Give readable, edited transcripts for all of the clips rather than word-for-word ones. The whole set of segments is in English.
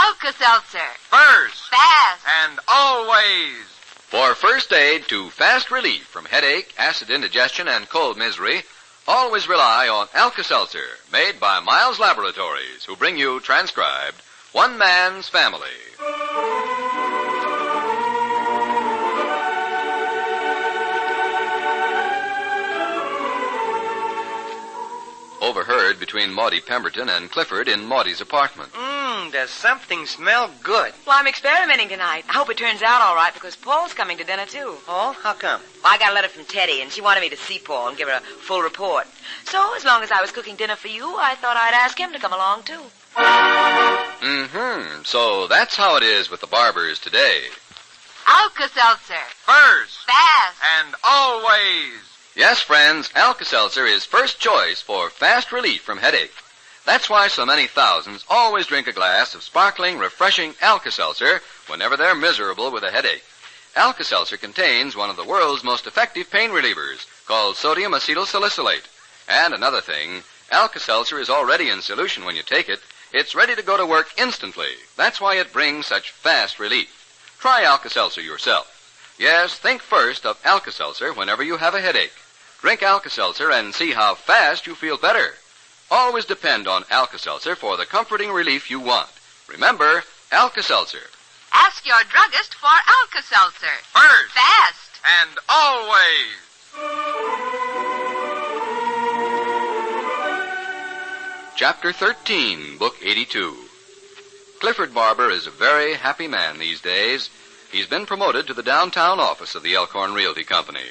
Alka-Seltzer. First. Fast. And always. For first aid to fast relief from headache, acid indigestion, and cold misery, always rely on Alka-Seltzer, made by Miles Laboratories, who bring you, transcribed, One Man's Family. Overheard between Maudie Pemberton and Clifford in Maudie's apartment. Does something smell good? Well, I'm experimenting tonight. I hope it turns out all right because Paul's coming to dinner, too. Oh, how come? Well, I got a letter from Teddy, and she wanted me to see Paul and give her a full report. So, as long as I was cooking dinner for you, I thought I'd ask him to come along, too. So that's how it is with the Barbours today. Alka-Seltzer. First. Fast. And always. Yes, friends, Alka-Seltzer is first choice for fast relief from headache. That's why so many thousands always drink a glass of sparkling, refreshing Alka-Seltzer whenever they're miserable with a headache. Alka-Seltzer contains one of the world's most effective pain relievers, called sodium acetylsalicylate. And another thing, Alka-Seltzer is already in solution when you take it. It's ready to go to work instantly. That's why it brings such fast relief. Try Alka-Seltzer yourself. Yes, think first of Alka-Seltzer whenever you have a headache. Drink Alka-Seltzer and see how fast you feel better. Always depend on Alka-Seltzer for the comforting relief you want. Remember, Alka-Seltzer. Ask your druggist for Alka-Seltzer. First. Fast. And always. Chapter 13, Book 82. Clifford Barbour is a very happy man these days. He's been promoted to the downtown office of the Elkhorn Realty Company.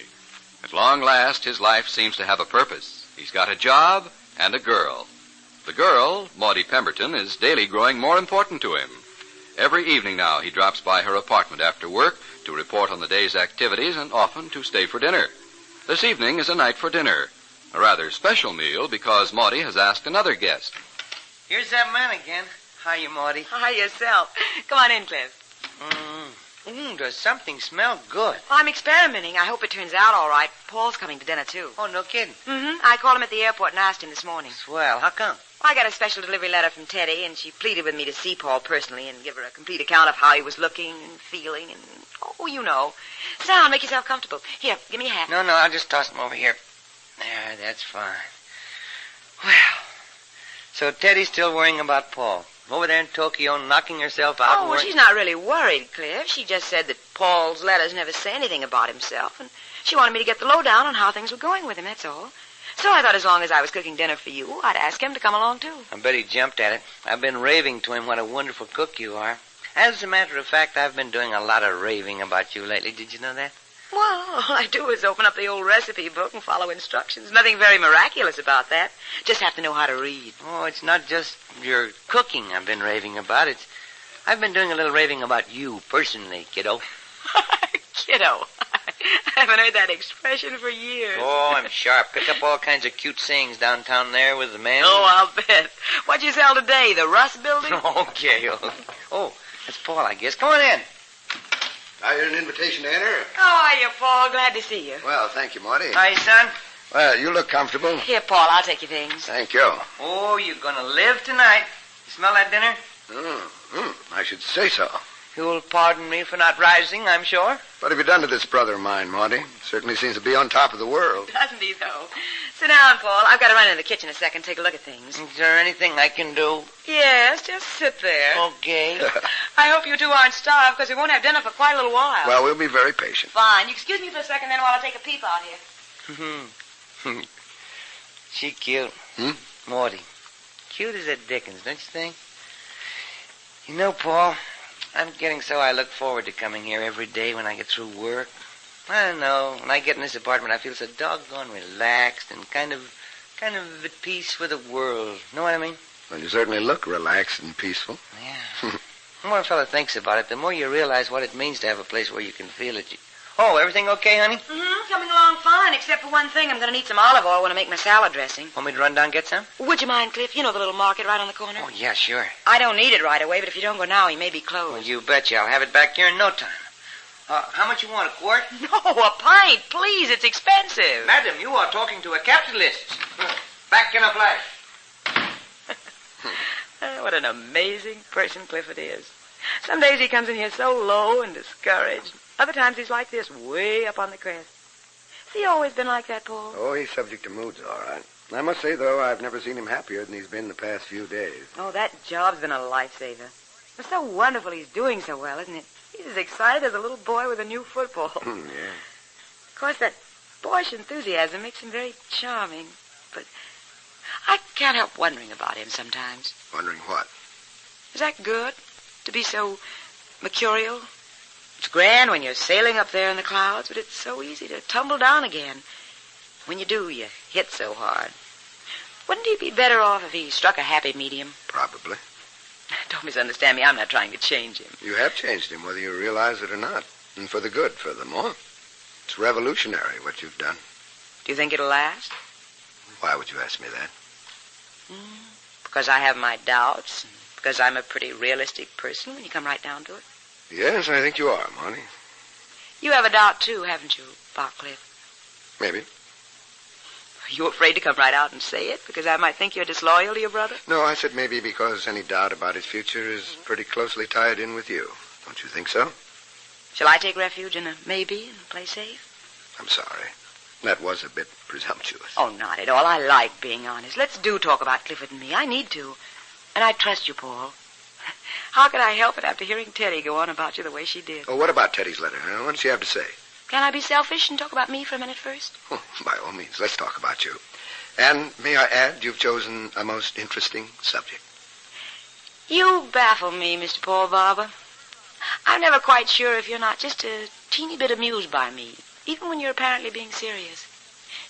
At long last, his life seems to have a purpose. He's got a job and a girl. The girl, Maudie Pemberton, is daily growing more important to him. Every evening now he drops by her apartment after work to report on the day's activities and often to stay for dinner. This evening is a night for dinner. A rather special meal because Maudie has asked another guest. Here's that man again. Hiya, Maudie. Hi, yourself. Come on in, Cliff. Does something smell good? Well, I'm experimenting. I hope it turns out all right. Paul's coming to dinner, too. Oh, no kidding. I called him at the airport and asked him this morning. Swell. How come? Well, I got a special delivery letter from Teddy, and she pleaded with me to see Paul personally and give her a complete account of how he was looking and feeling and, you know. Sit down, make yourself comfortable. Here, give me a hat. No, I'll just toss him over here. There, that's fine. Well, so Teddy's still worrying about Paul. Over there in Tokyo, knocking herself out. Oh, well, she's not really worried, Cliff. She just said that Paul's letters never say anything about himself, and she wanted me to get the lowdown on how things were going with him, that's all. So I thought as long as I was cooking dinner for you, I'd ask him to come along, too. I bet he jumped at it. I've been raving to him what a wonderful cook you are. As a matter of fact, I've been doing a lot of raving about you lately. Did you know that? Well, all I do is open up the old recipe book and follow instructions. Nothing very miraculous about that. Just have to know how to read. Oh, it's not just your cooking I've been raving about. I've been doing a little raving about you personally, kiddo. Kiddo. I haven't heard that expression for years. Oh, I'm sharp. Pick up all kinds of cute sayings downtown there with the man. Oh, I'll bet. What'd you sell today? The Rust Building? Okay. Oh, that's Paul, I guess. Come on in. I had an invitation to enter. How are you, Paul? Glad to see you. Well, thank you, Maudie. Hi, son. Well, you look comfortable. Here, Paul, I'll take your things. Thank you. Oh, you're gonna live tonight. You smell that dinner? I should say so. You'll pardon me for not rising, I'm sure. What have you done to this brother of mine, Maudie? Certainly seems to be on top of the world. Doesn't he, though? Sit down, Paul. I've got to run into the kitchen a second, take a look at things. Is there anything I can do? Yes, just sit there. Okay. I hope you two aren't starved, because we won't have dinner for quite a little while. Well, we'll be very patient. Fine. You excuse me for a second, then, while I take a peep out here. She cute. Maudie. Cute as a dickens, don't you think? You know, Paul, I'm getting so I look forward to coming here every day when I get through work. I don't know. When I get in this apartment, I feel so doggone relaxed and kind of at peace with the world. Know what I mean? Well, you certainly look relaxed and peaceful. Yeah. The more a fella thinks about it, the more you realize what it means to have a place where you can feel it. Oh, everything okay, honey? Coming along fine, except for one thing. I'm going to need some olive oil when I make my salad dressing. Want me to run down and get some? Would you mind, Cliff? You know the little market right on the corner? Oh, yeah, sure. I don't need it right away, but if you don't go now, he may be closed. Well, you betcha. I'll have it back here in no time. How much you want, a quart? No, a pint, please. It's expensive. Madam, you are talking to a capitalist. Back in a flash. What an amazing person Clifford is. Some days he comes in here so low and discouraged. Other times he's like this, way up on the crest. Has he always been like that, Paul? Oh, he's subject to moods, all right. I must say, though, I've never seen him happier than he's been the past few days. Oh, that job's been a lifesaver. It's so wonderful he's doing so well, isn't it? He's as excited as a little boy with a new football. Yeah. Of course, that boyish enthusiasm makes him very charming. But I can't help wondering about him sometimes. Wondering what? Is that good, to be so mercurial? It's grand when you're sailing up there in the clouds, but it's so easy to tumble down again. When you do, you hit so hard. Wouldn't he be better off if he struck a happy medium? Probably. Don't misunderstand me. I'm not trying to change him. You have changed him, whether you realize it or not. And for the good, furthermore. It's revolutionary, what you've done. Do you think it'll last? Why would you ask me that? Because I have my doubts. Because I'm a pretty realistic person when you come right down to it. Yes, I think you are, Maudie. You have a doubt, too, haven't you, Bob Cliff? Maybe. Are you afraid to come right out and say it? Because I might think you're disloyal to your brother? No, I said maybe because any doubt about his future is pretty closely tied in with you. Don't you think so? Shall I take refuge in a maybe and play safe? I'm sorry. That was a bit presumptuous. Oh, not at all. I like being honest. Let's do talk about Clifford and me. I need to. And I trust you, Paul. How could I help it after hearing Teddy go on about you the way she did? Oh, what about Teddy's letter? What does she have to say? Can I be selfish and talk about me for a minute first? Oh, by all means, let's talk about you. And may I add, you've chosen a most interesting subject. You baffle me, Mr. Paul Barbour. I'm never quite sure if you're not just a teeny bit amused by me, even when you're apparently being serious.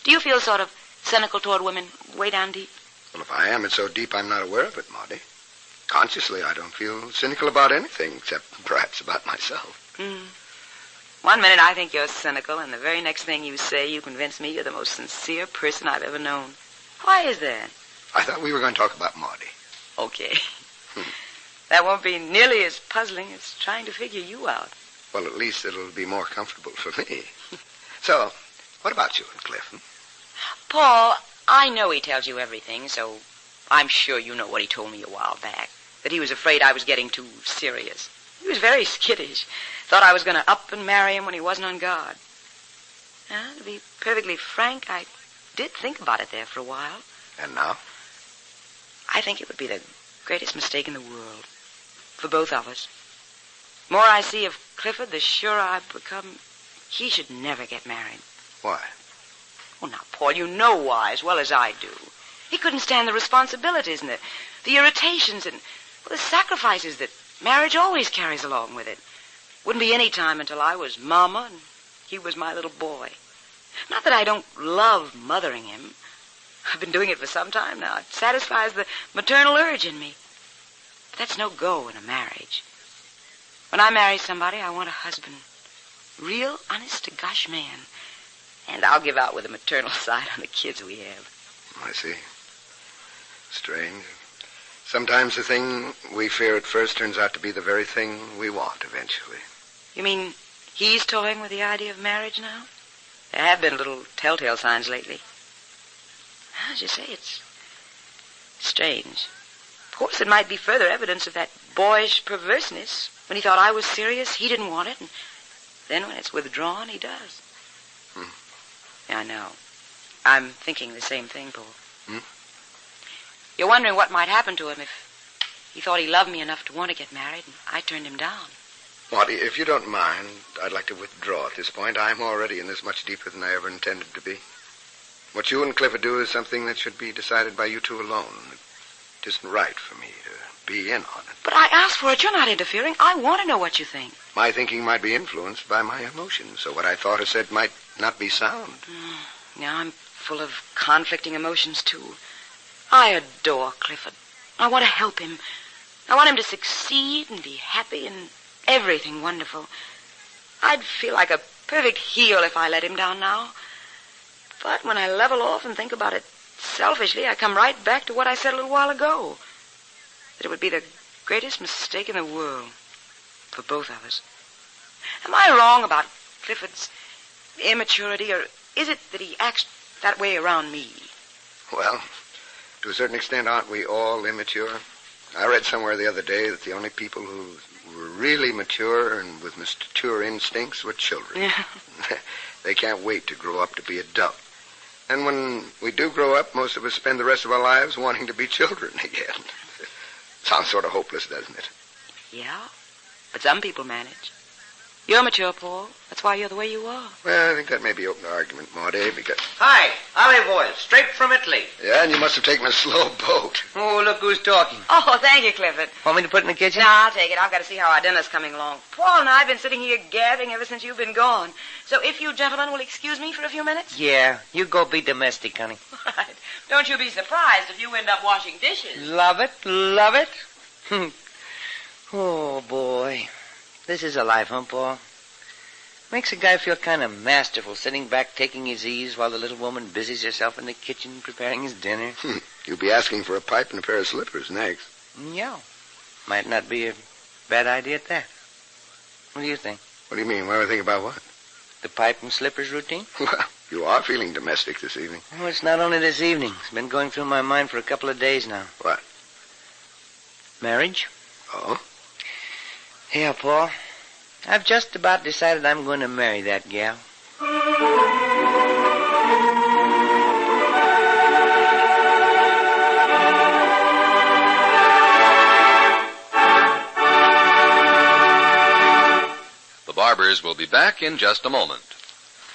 Do you feel sort of cynical toward women way down deep? Well, if I am, it's so deep I'm not aware of it, Maudie. Consciously, I don't feel cynical about anything, except perhaps about myself. One minute I think you're cynical, and the very next thing you say, you convince me you're the most sincere person I've ever known. Why is that? I thought we were going to talk about Maudie. Okay. That won't be nearly as puzzling as trying to figure you out. Well, at least it'll be more comfortable for me. So, what about you and Cliff? Paul, I know he tells you everything, so I'm sure you know what he told me a while back. That he was afraid I was getting too serious. He was very skittish. Thought I was going to up and marry him when he wasn't on guard. To be perfectly frank, I did think about it there for a while. And now? I think it would be the greatest mistake in the world. For both of us. The more I see of Clifford, the surer I've become he should never get married. Why? Oh, now, Paul, you know why as well as I do. He couldn't stand the responsibilities and the irritations and the sacrifices that marriage always carries along with it. Wouldn't be any time until I was Mama and he was my little boy. Not that I don't love mothering him. I've been doing it for some time now. It satisfies the maternal urge in me. But that's no go in a marriage. When I marry somebody, I want a husband. Real, honest-to-gosh man. And I'll give out with the maternal side on the kids we have. I see. Strange. Sometimes the thing we fear at first turns out to be the very thing we want eventually. You mean he's toying with the idea of marriage now? There have been little telltale signs lately. As you say, it's strange. Of course, it might be further evidence of that boyish perverseness. When he thought I was serious, he didn't want it, and then when it's withdrawn, he does. Yeah, I know. I'm thinking the same thing, Paul. You're wondering what might happen to him if he thought he loved me enough to want to get married, and I turned him down. Maudie, if you don't mind, I'd like to withdraw at this point. I'm already in this much deeper than I ever intended to be. What you and Clifford do is something that should be decided by you two alone. It isn't right for me to be in on it. But I asked for it. You're not interfering. I want to know what you think. My thinking might be influenced by my emotions, so what I thought or said might not be sound. Now I'm full of conflicting emotions, too. I adore Clifford. I want to help him. I want him to succeed and be happy and everything wonderful. I'd feel like a perfect heel if I let him down now. But when I level off and think about it selfishly, I come right back to what I said a little while ago. That it would be the greatest mistake in the world for both of us. Am I wrong about Clifford's immaturity, or is it that he acts that way around me? Well, to a certain extent, aren't we all immature? I read somewhere the other day that the only people who were really mature and with mature instincts were children. Yeah. They can't wait to grow up to be adult. And when we do grow up, most of us spend the rest of our lives wanting to be children again. Sounds sort of hopeless, doesn't it? Yeah, but some people manage. You're mature, Paul. That's why you're the way you are. Well, I think that may be open to argument, Maudie, because... Hi, olive oil, straight from Italy. Yeah, and you must have taken a slow boat. Oh, look who's talking. Oh, thank you, Clifford. Want me to put it in the kitchen? No, I'll take it. I've got to see how our dinner's coming along. Paul and I have been sitting here gabbing ever since you've been gone. So if you gentlemen will excuse me for a few minutes? Yeah, you go be domestic, honey. Right. Don't you be surprised if you end up washing dishes. Love it, love it. Oh, boy. This is a life, huh, Paul? Makes a guy feel kind of masterful, sitting back taking his ease while the little woman busies herself in the kitchen preparing his dinner. You'll be asking for a pipe and a pair of slippers next. Yeah. Might not be a bad idea at that. What do you think? What do you mean? What do I think about what? The pipe and slippers routine? Well, you are feeling domestic this evening. Oh, it's not only this evening. It's been going through my mind for a couple of days now. What? Marriage? Oh? Yeah, Paul. I've just about decided I'm going to marry that gal. The Barbours will be back in just a moment.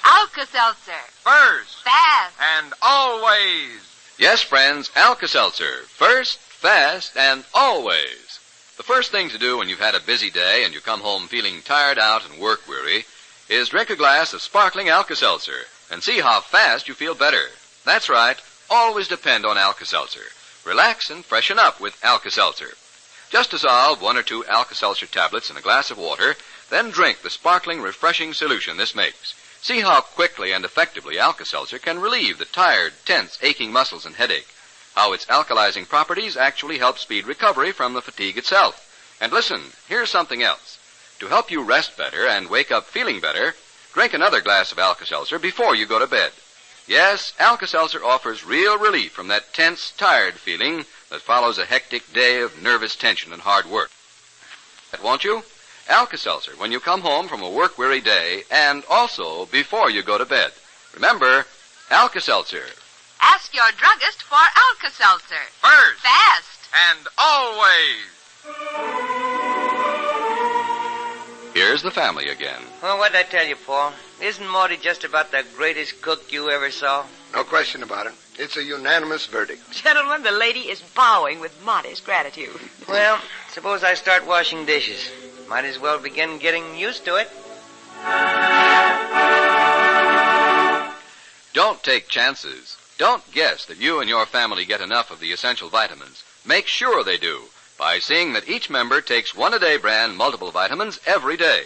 Alka-Seltzer. First Fast. and always. Yes, friends, Alka-Seltzer. First, fast, and always. The first thing to do when you've had a busy day and you come home feeling tired out and work-weary is drink a glass of sparkling Alka-Seltzer and see how fast you feel better. That's right. Always depend on Alka-Seltzer. Relax and freshen up with Alka-Seltzer. Just dissolve 1 or 2 Alka-Seltzer tablets in a glass of water, then drink the sparkling, refreshing solution this makes. See how quickly and effectively Alka-Seltzer can relieve the tired, tense, aching muscles and headache. How its alkalizing properties actually help speed recovery from the fatigue itself. And listen, here's something else. To help you rest better and wake up feeling better, drink another glass of Alka-Seltzer before you go to bed. Yes, Alka-Seltzer offers real relief from that tense, tired feeling that follows a hectic day of nervous tension and hard work. Won't you? Alka-Seltzer when you come home from a work-weary day and also before you go to bed. Remember, Alka-Seltzer. Ask your druggist for Alka-Seltzer. First Fast. and always. Here's the family again. Well, what'd I tell you, Paul? Isn't Maudie just about the greatest cook you ever saw? No question about it. It's a unanimous verdict. Gentlemen, the lady is bowing with modest gratitude. Well, suppose I start washing dishes. Might as well begin getting used to it. Don't take chances. Don't guess that you and your family get enough of the essential vitamins. Make sure they do by seeing that each member takes 1-a-day brand multiple vitamins every day.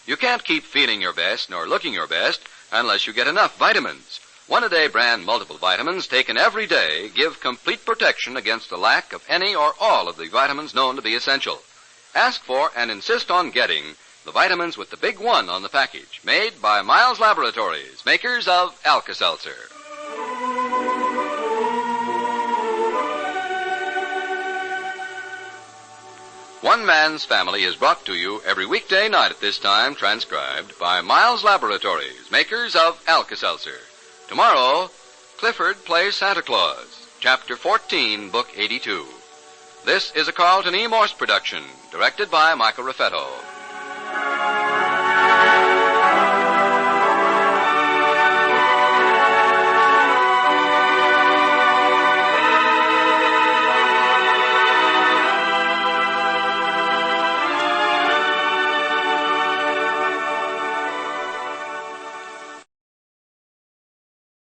You can't keep feeling your best nor looking your best unless you get enough vitamins. 1-a-day brand multiple vitamins taken every day give complete protection against the lack of any or all of the vitamins known to be essential. Ask for and insist on getting the vitamins with the big 1 on the package, made by Miles Laboratories, makers of Alka-Seltzer. One Man's Family is brought to you every weekday night at this time, transcribed by Miles Laboratories, makers of Alka-Seltzer. Tomorrow, Clifford Plays Santa Claus, Chapter 14, Book 82. This is a Carlton E. Morse production, directed by Michael Raffetto.